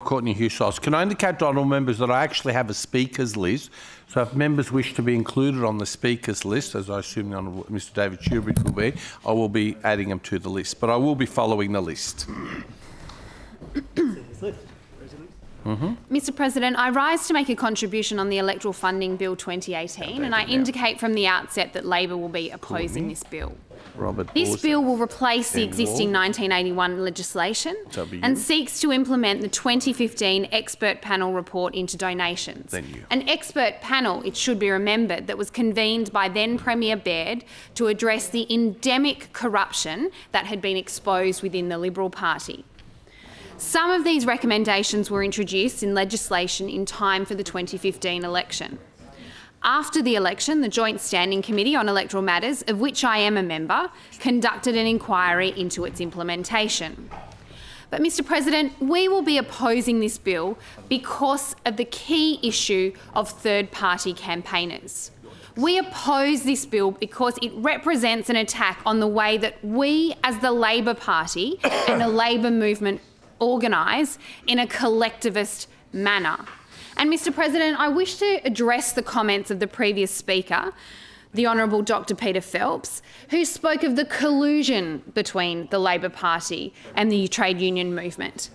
Courtney Hughes. Can I indicate to honourable members that I actually have a speakers list, so if members wish to be included on the speakers list, as I assume the Honourable Mr David Shoebridge will be, I will be adding them to the list, but I will be following the list. Mr President, I rise to make a contribution on the Electoral Funding Bill 2018, and I indicate from the outset that Labor will be opposing this bill. This bill will replace the existing 1981 legislation and seeks to implement the 2015 expert panel report into donations. An expert panel, it should be remembered, that was convened by then Premier Baird to address the endemic corruption that had been exposed within the Liberal Party. Some of these recommendations were introduced in legislation in time for the 2015 election. After the election, the Joint Standing Committee on Electoral Matters, of which I am a member, conducted an inquiry into its implementation. But, Mr President, we will be opposing this bill because of the key issue of third-party campaigners. We oppose this bill because it represents an attack on the way that we, as the Labor Party and the Labor movement, organise in a collectivist manner. And, Mr President, I wish to address the comments of the previous speaker, the Honourable Dr Peter Phelps, who spoke of the collusion between the Labor Party and the trade union movement.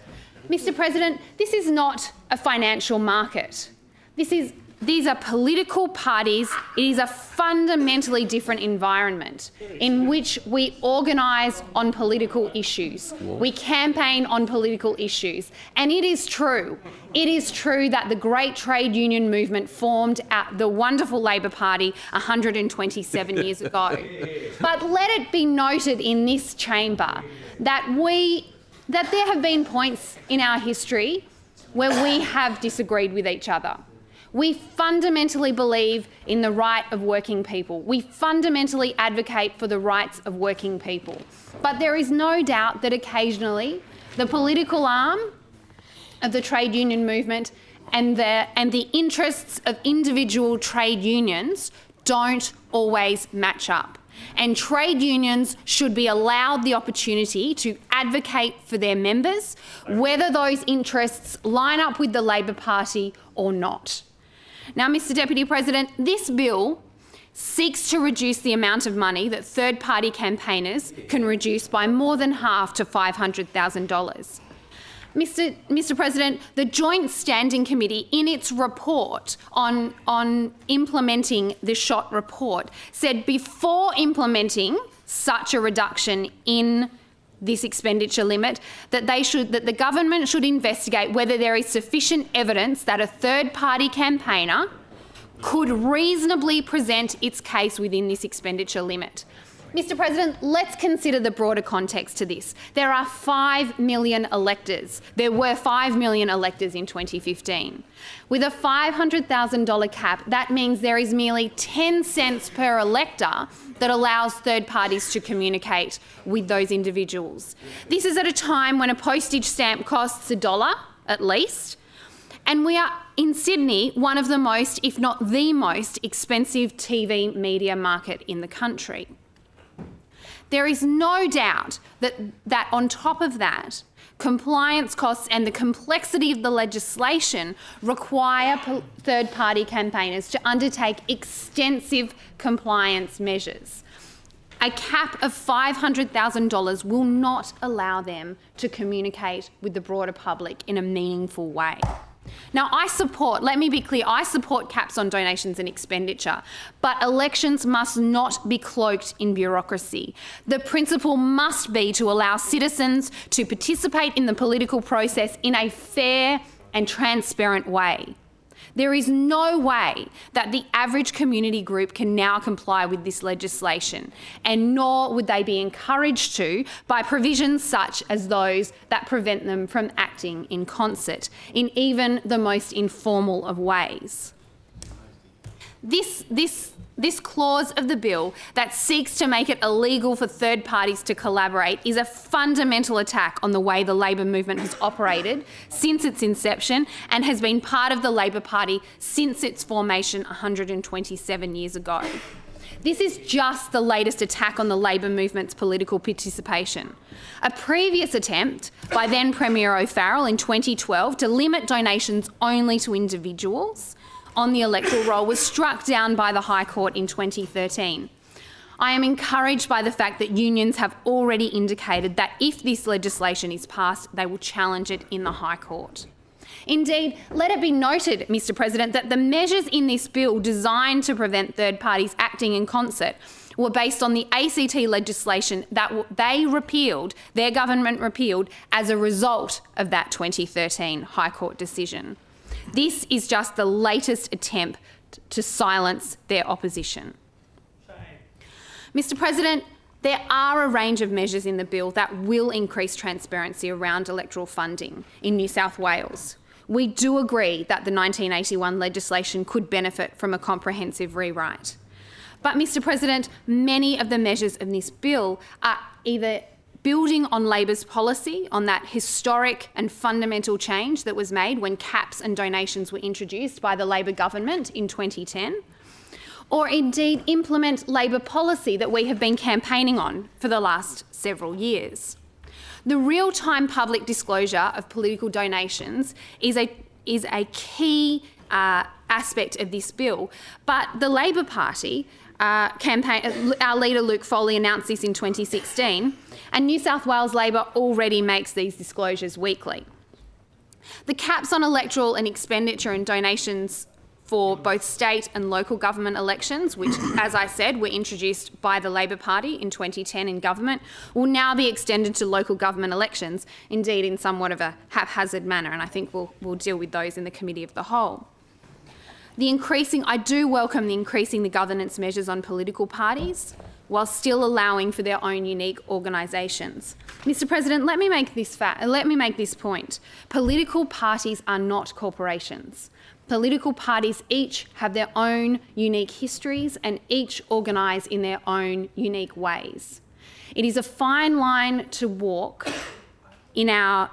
Mr President, this is not a financial market. These are political parties. It is a fundamentally different environment in which we organise on political issues. We campaign on political issues. And it is true that the great trade union movement formed at the wonderful Labor Party 127 years ago. But let it be noted in this chamber that there have been points in our history where we have disagreed with each other. We fundamentally believe in the right of working people. We fundamentally advocate for the rights of working people. But there is no doubt that occasionally the political arm of the trade union movement and the interests of individual trade unions don't always match up. And trade unions should be allowed the opportunity to advocate for their members, whether those interests line up with the Labor Party or not. Now, Mr Deputy President, this bill seeks to reduce the amount of money that third-party campaigners can reduce by more than half to $500,000. Mr President, the Joint Standing Committee, in its report on implementing the SHOT report, said before implementing such a reduction in this expenditure limit, that the government should investigate whether there is sufficient evidence that a third-party campaigner could reasonably present its case within this expenditure limit. Mr President, let's consider the broader context to this. There are 5 million electors. There were 5 million electors in 2015. With a $500,000 cap, that means there is merely 10 cents per elector that allows third parties to communicate with those individuals. This is at a time when a postage stamp costs $1 at least, and we are in Sydney, one of the most, if not the most, expensive TV media market in the country. There is no doubt that on top of that, compliance costs and the complexity of the legislation require third-party campaigners to undertake extensive compliance measures. A cap of $500,000 will not allow them to communicate with the broader public in a meaningful way. Now, let me be clear, I support caps on donations and expenditure, but elections must not be cloaked in bureaucracy. The principle must be to allow citizens to participate in the political process in a fair and transparent way. There is no way that the average community group can now comply with this legislation, and nor would they be encouraged to by provisions such as those that prevent them from acting in concert in even the most informal of ways. This clause of the bill that seeks to make it illegal for third parties to collaborate is a fundamental attack on the way the Labor movement has operated since its inception and has been part of the Labor Party since its formation 127 years ago. This is just the latest attack on the Labor movement's political participation. A previous attempt by then Premier O'Farrell in 2012 to limit donations only to individuals on the electoral roll was struck down by the High Court in 2013. I am encouraged by the fact that unions have already indicated that if this legislation is passed, they will challenge it in the High Court. Indeed, let it be noted, Mr President, that the measures in this bill designed to prevent third parties acting in concert were based on the ACT legislation that their government repealed as a result of that 2013 High Court decision. This is just the latest attempt to silence their opposition. Mr President, there are a range of measures in the bill that will increase transparency around electoral funding in New South Wales. We do agree that the 1981 legislation could benefit from a comprehensive rewrite. But, Mr President, many of the measures in this bill are either building on Labor's policy on that historic and fundamental change that was made when caps and donations were introduced by the Labor government in 2010, or indeed implement Labor policy that we have been campaigning on for the last several years. The real-time public disclosure of political donations is a key aspect of this bill, but the Labor Party campaign, our leader Luke Foley announced this in 2016, and New South Wales Labor already makes these disclosures weekly. The caps on electoral and expenditure and donations for both state and local government elections, which, as I said, were introduced by the Labor Party in 2010 in government, will now be extended to local government elections, indeed in somewhat of a haphazard manner, and I think we'll deal with those in the Committee of the Whole. I do welcome the increasing the governance measures on political parties while still allowing for their own unique organisations. Mr President, let me make this point. Political parties are not corporations. Political parties each have their own unique histories and each organise in their own unique ways. It is a fine line to walk in our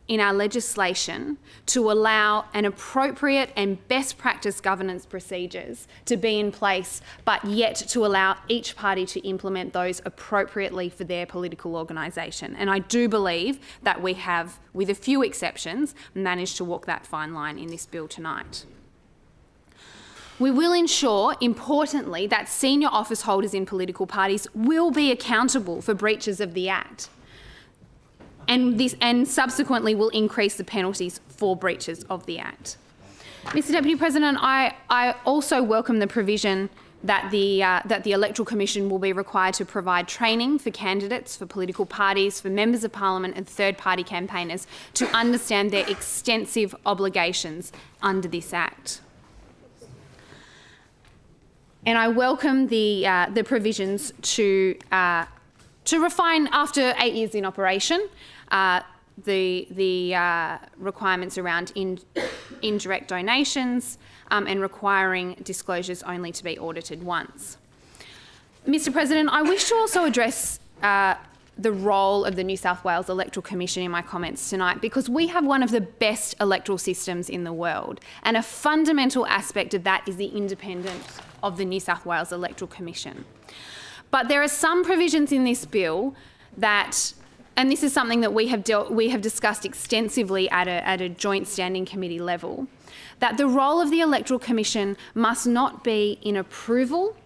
legislation to allow an appropriate and best practice governance procedures to be in place, but yet to allow each party to implement those appropriately for their political organisation. And I do believe that we have, with a few exceptions, managed to walk that fine line in this bill tonight. We will ensure, importantly, that senior office holders in political parties will be accountable for breaches of the Act, and subsequently will increase the penalties for breaches of the Act. Mr Deputy President, I also welcome the provision that the Electoral Commission will be required to provide training for candidates, for political parties, for members of Parliament and third-party campaigners to understand their extensive obligations under this Act. And I welcome the provisions to refine, after 8 years in operation, the requirements around indirect donations and requiring disclosures only to be audited once. Mr President, I wish to also address the role of the New South Wales Electoral Commission in my comments tonight, because we have one of the best electoral systems in the world, and a fundamental aspect of that is the independence of the New South Wales Electoral Commission. But there are some provisions in this bill that, and this is something that we have discussed extensively at a joint standing committee level, that the role of the Electoral Commission must not be in approval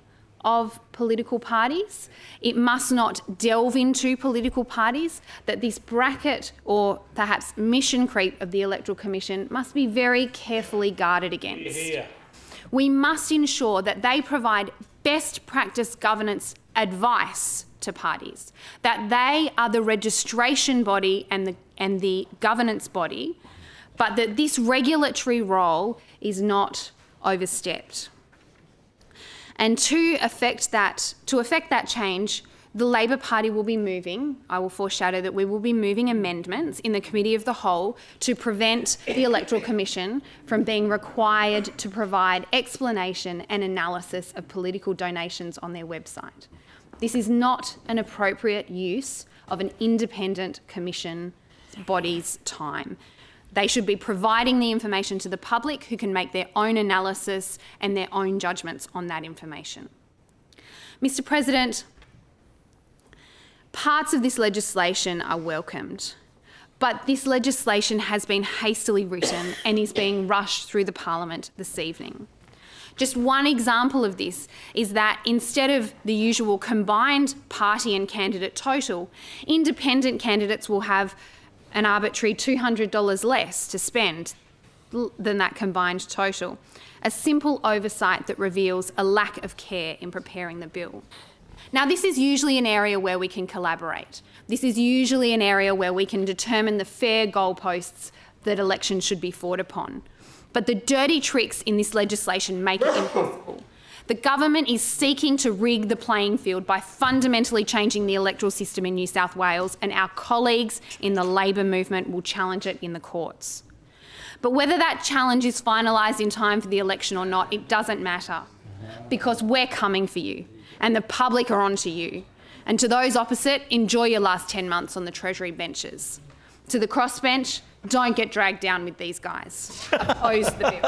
of political parties. It must not delve into political parties, that this bracket or perhaps mission creep of the Electoral Commission must be very carefully guarded against. Yeah. We must ensure that they provide best practice governance advice to parties, that they are the registration body and the governance body, but that this regulatory role is not overstepped. And to effect that change, the Labor Party will be moving, I will foreshadow that we will be moving amendments in the Committee of the Whole to prevent the Electoral Commission from being required to provide explanation and analysis of political donations on their website. This is not an appropriate use of an independent commission body's time. They should be providing the information to the public who can make their own analysis and their own judgments on that information. Mr. President, parts of this legislation are welcomed, but this legislation has been hastily written and is being rushed through the Parliament this evening. Just one example of this is that instead of the usual combined party and candidate total, independent candidates will have an arbitrary $200 less to spend than that combined total. A simple oversight that reveals a lack of care in preparing the bill. Now, this is usually an area where we can collaborate. This is usually an area where we can determine the fair goalposts that elections should be fought upon. But the dirty tricks in this legislation make it impossible. The government is seeking to rig the playing field by fundamentally changing the electoral system in New South Wales, and our colleagues in the Labor movement will challenge it in the courts. But whether that challenge is finalised in time for the election or not, it doesn't matter, because we're coming for you and the public are on to you. And to those opposite, enjoy your last 10 months on the Treasury benches. To the crossbench, don't get dragged down with these guys. Oppose the bill.